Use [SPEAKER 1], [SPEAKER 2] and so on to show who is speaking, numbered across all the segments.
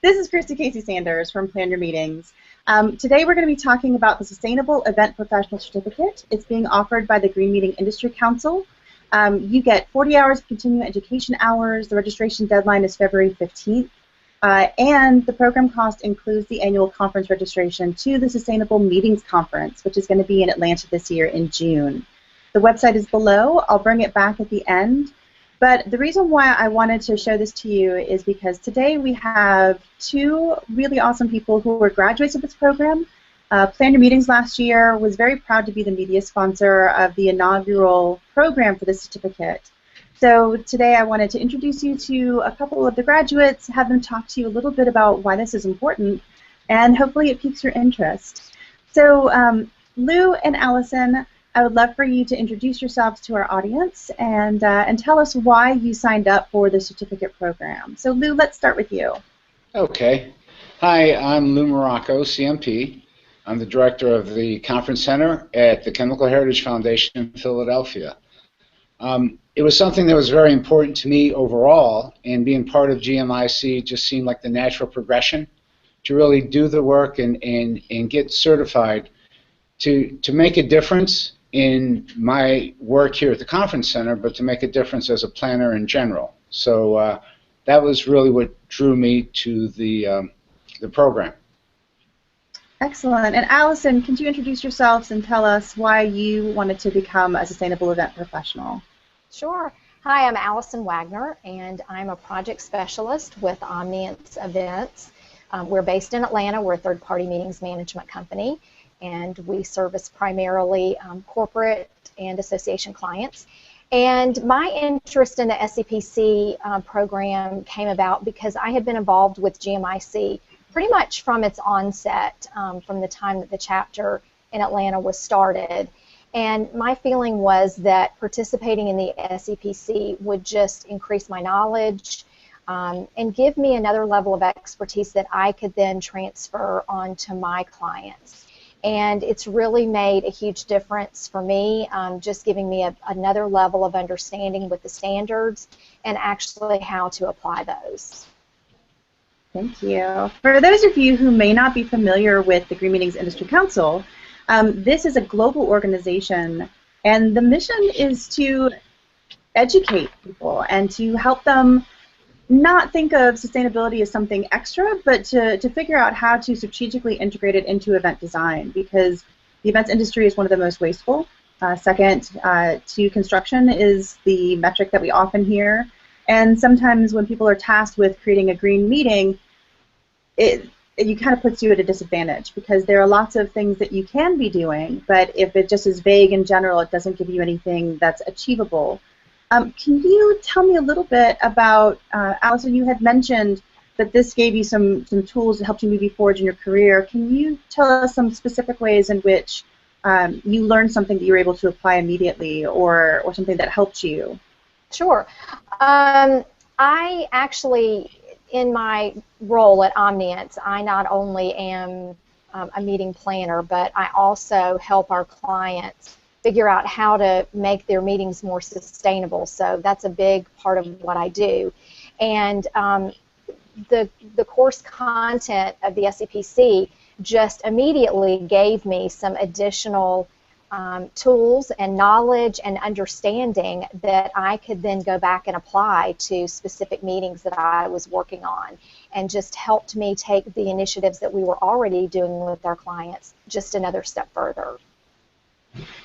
[SPEAKER 1] This is Christy Casey Sanders from Plan Your Meetings. Today we're going to be talking about the Sustainable Event Professional Certificate. It's being offered by the Green Meeting Industry Council. You get 40 hours of continuing education hours. The registration deadline is February 15th. And the program cost includes the annual conference registration to the Sustainable Meetings Conference, which is going to be in Atlanta this year in June. The website is below. I'll bring it back at the end. But the reason why I wanted to show this to you is because today we have two really awesome people who were graduates of this program. Plan Your Meetings last year was very proud to be the media sponsor of the inaugural program for this certificate. So today I wanted to introduce you to a couple of the graduates, have them talk to you a little bit about why this is important, and hopefully it piques your interest. So Lou and Alysson, I would love for you to introduce yourselves to our audience and tell us why you signed up for the certificate program. So Lou, let's start with you. Okay.
[SPEAKER 2] Hi, I'm Lou Marrocco, CMP. I'm the director of the Conference Center at the Chemical Heritage Foundation in Philadelphia. It was something that was very important to me overall, and being part of GMIC just seemed like the natural progression to really do the work and get certified to make a difference in my work here at the Conference Center, but to make a difference as a planner in general. So that was really what drew me to the program.
[SPEAKER 1] Excellent. And Alysson, can you introduce yourselves and tell us why you wanted to become a sustainable event professional?
[SPEAKER 3] Sure. Hi, I'm Alysson Wagner, and I'm a project specialist with Omniance Events. We're based in Atlanta. We're a third-party meetings management company, and we service primarily corporate and association clients. And my interest in the SEPC program came about because I had been involved with GMIC pretty much from its onset, from the time that the chapter in Atlanta was started. And my feeling was that participating in the SEPC would just increase my knowledge and give me another level of expertise that I could then transfer onto my clients. And it's really made a huge difference for me, just giving me another level of understanding with the standards and actually how to apply those.
[SPEAKER 1] Thank you. For those of you who may not be familiar with the Green Meetings Industry Council, this is a global organization, and the mission is to educate people and to help them not think of sustainability as something extra, but to figure out how to strategically integrate it into event design, because the events industry is one of the most wasteful. Second to construction is the metric that we often hear, and sometimes when people are tasked with creating a green meeting, it kind of puts you at a disadvantage, because there are lots of things that you can be doing, but if it just is vague in general, it doesn't give you anything that's achievable. Can you tell me a little bit about, Alysson, you had mentioned that this gave you some tools that helped you move forward in your career. Can you tell us some specific ways in which you learned something that you were able to apply immediately, or something that helped you?
[SPEAKER 3] Sure. I actually, in my role at Omniance, I not only am a meeting planner, but I also help our clients figure out how to make their meetings more sustainable. So that's a big part of what I do. And the course content of the SEPC just immediately gave me some additional tools and knowledge and understanding that I could then go back and apply to specific meetings that I was working on, and just helped me take the initiatives that we were already doing with our clients just another step further.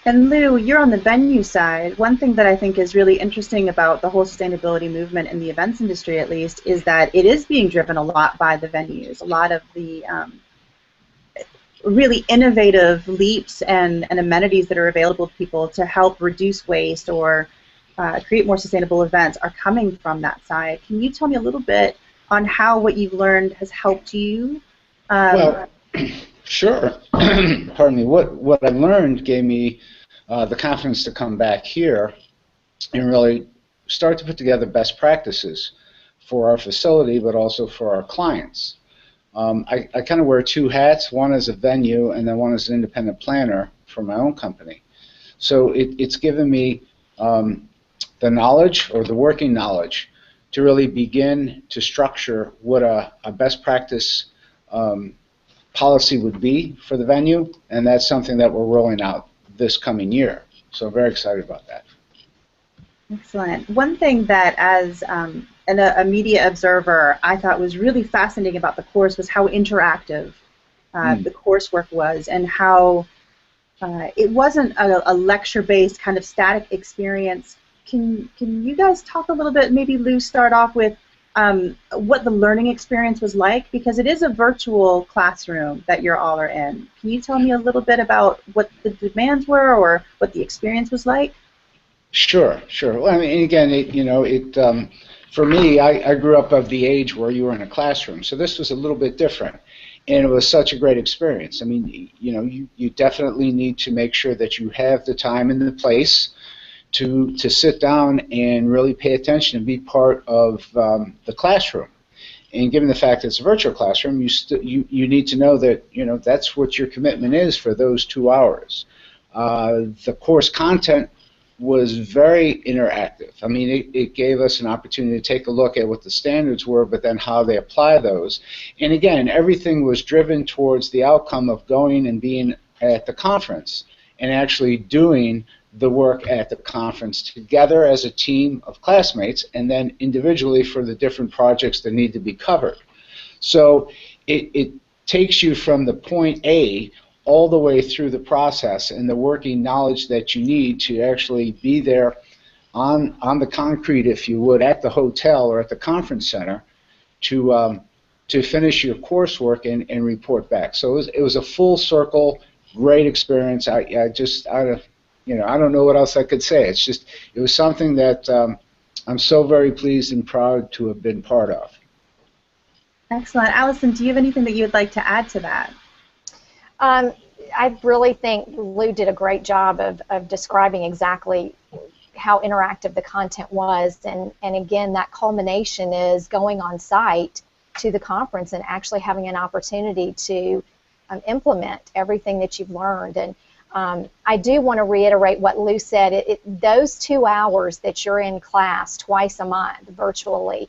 [SPEAKER 1] And Lou, you're on the venue side. One thing that I think is really interesting about the whole sustainability movement in the events industry, at least, is that it is being driven a lot by the venues. A lot of the really innovative leaps and amenities that are available to people to help reduce waste or create more sustainable events are coming from that side. Can you tell me a little bit on how what you've learned has helped you?
[SPEAKER 2] Well, sure. Pardon me. What I learned gave me the confidence to come back here and really start to put together best practices for our facility, but also for our clients. I kind of wear two hats, one as a venue and then one as an independent planner for my own company. So it's given me the knowledge, or the working knowledge, to really begin to structure what a best practice policy would be for the venue, and that's something that we're rolling out this coming year. So I'm very excited about that.
[SPEAKER 1] Excellent. One thing that, as a media observer, I thought was really fascinating about the course was how interactive the coursework was, and how it wasn't a lecture-based kind of static experience. Can you guys talk a little bit, maybe Lou, start off with what the learning experience was like? Because it is a virtual classroom that you're all are in. Can you tell me a little bit about what the demands were, or what the experience was like?
[SPEAKER 2] Sure, sure. Well, I mean, again, for me, I grew up of the age where you were in a classroom, so this was a little bit different, and it was such a great experience. I mean, you definitely need to make sure that you have the time and the place to sit down and really pay attention and be part of the classroom. And given the fact that it's a virtual classroom, you need to know that that's what your commitment is for those 2 hours. The course content was very interactive. I mean, it gave us an opportunity to take a look at what the standards were, but then how they apply those. And again, everything was driven towards the outcome of going and being at the conference and actually doing the work at the conference together as a team of classmates, and then individually for the different projects that need to be covered. So it takes you from the point A all the way through the process and the working knowledge that you need to actually be there on the concrete, if you would, at the hotel or at the conference center to finish your coursework and report back. So it was a full circle, great experience. I don't know what else I could say. It was something that I'm so very pleased and proud to have been part of.
[SPEAKER 1] Excellent. Alysson, do you have anything that you would like to add to that?
[SPEAKER 3] I really think Lou did a great job of describing exactly how interactive the content was, and again, that culmination is going on site to the conference and actually having an opportunity to implement everything that you've learned. And I do want to reiterate what Lou said. Those 2 hours that you're in class twice a month virtually,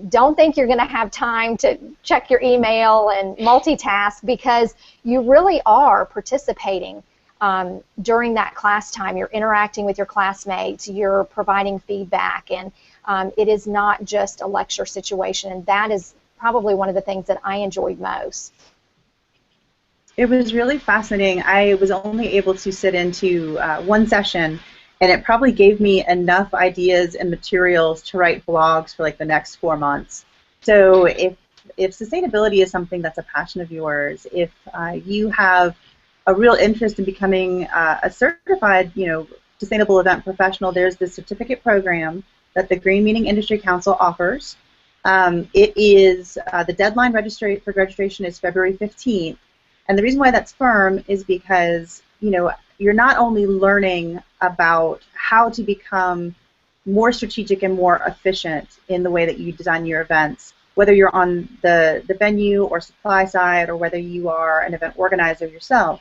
[SPEAKER 3] don't think you're going to have time to check your email and multitask, because you really are participating during that class time. You're interacting with your classmates, you're providing feedback, and it is not just a lecture situation, and that is probably one of the things that I enjoyed most.
[SPEAKER 1] It was really fascinating. I was only able to sit into one session, and it probably gave me enough ideas and materials to write blogs for like the next 4 months. So if sustainability is something that's a passion of yours, if you have a real interest in becoming a certified, sustainable event professional, there's this certificate program that the Green Meeting Industry Council offers. It is the deadline for registration is February 15th. And the reason why that's firm is because, you're not only learning about how to become more strategic and more efficient in the way that you design your events, whether you're on the venue or supply side, or whether you are an event organizer yourself.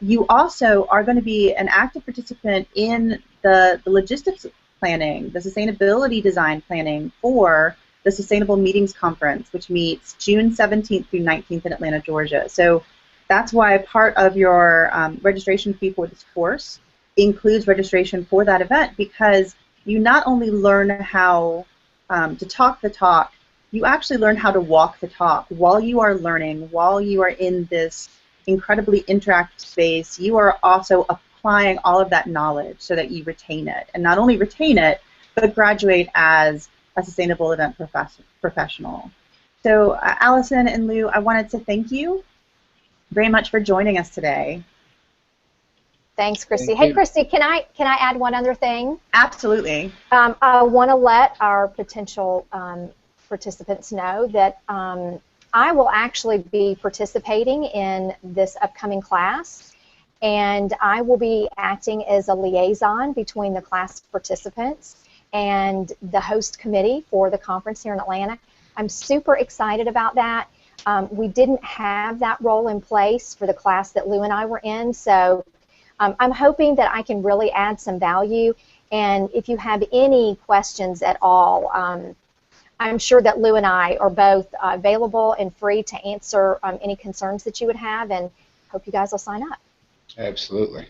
[SPEAKER 1] You also are going to be an active participant in the logistics planning, the sustainability design planning for the Sustainable Meetings Conference, which meets June 17th through 19th in Atlanta, Georgia. So that's why part of your registration fee for this course includes registration for that event, because you not only learn how to talk the talk, you actually learn how to walk the talk while you are learning, while you are in this incredibly interactive space. You are also applying all of that knowledge so that you retain it, and not only retain it, but graduate as a sustainable event professional. So Alysson and Lou, I wanted to thank you very much for joining us today.
[SPEAKER 3] Thanks, Christy. Hey, Christy, can I add one other thing?
[SPEAKER 1] Absolutely.
[SPEAKER 3] I want to let our potential participants know that I will actually be participating in this upcoming class, and I will be acting as a liaison between the class participants and the host committee for the conference here in Atlanta. I'm super excited about that. We didn't have that role in place for the class that Lou and I were in, so I'm hoping that I can really add some value And if you have any questions at all, I'm sure that Lou and I are both available and free to answer any concerns that you would have, and hope you guys will sign up.
[SPEAKER 2] Absolutely.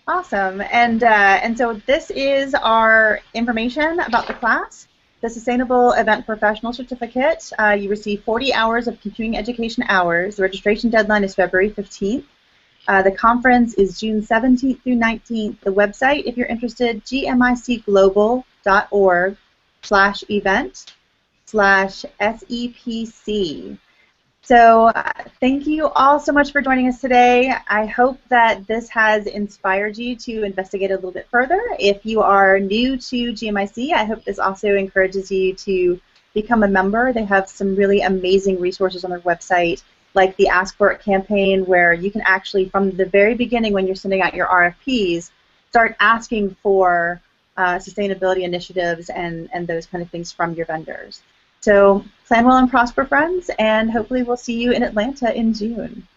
[SPEAKER 1] Awesome. And so this is our information about the class. The Sustainable Event Professional Certificate. You receive 40 hours of continuing education hours. The registration deadline is February 15th. The conference is June 17th through 19th. The website, if you're interested, gmicglobal.org/event/SEPC. So thank you all so much for joining us today. I hope that this has inspired you to investigate a little bit further. If you are new to GMIC, I hope this also encourages you to become a member. They have some really amazing resources on their website, like the Ask For It campaign, where you can actually, from the very beginning when you're sending out your RFPs, start asking for sustainability initiatives and those kind of things from your vendors. So plan well and prosper, friends, and hopefully we'll see you in Atlanta in June.